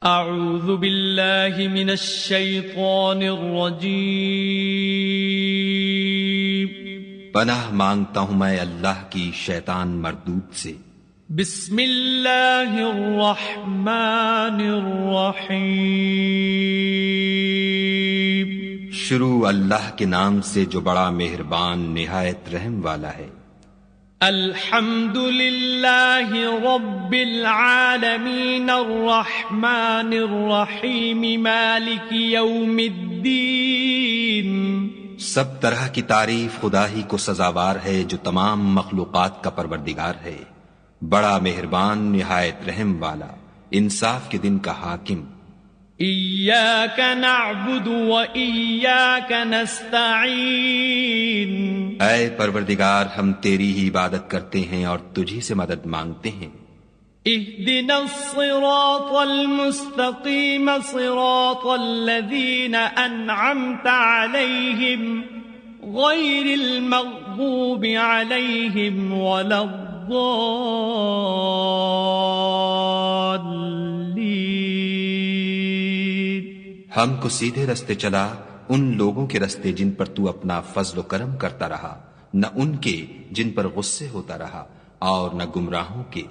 اعوذ باللہ من الشیطان الرجیم پناہ مانگتا ہوں میں اللہ کی شیطان مردود سے۔ بسم اللہ الرحمن الرحیم شروع اللہ کے نام سے جو بڑا مہربان نہایت رحم والا ہے۔ الحمد للہ رب العالمین الرحمن الرحیم مالک یوم الدین۔ سب طرح کی تعریف خدا ہی کو سزاوار ہے جو تمام مخلوقات کا پروردگار ہے، بڑا مہربان نہایت رحم والا، انصاف کے دن کا حاکم۔ ایاک نعبد و ایاک نستعین۔ اے پروردگار ہم تیری ہی عبادت کرتے ہیں اور تجھی سے مدد مانگتے ہیں۔ اہدنا الصراط المستقیم صراط الذین انعمت علیہم غیر المغضوب علیہم ولا الضالین۔ ہم کو سیدھے رستے چلا، ان لوگوں کے رستے جن پر تو اپنا فضل و کرم کرتا رہا، نہ ان کے جن پر غصے ہوتا رہا، اور نہ گمراہوں کے۔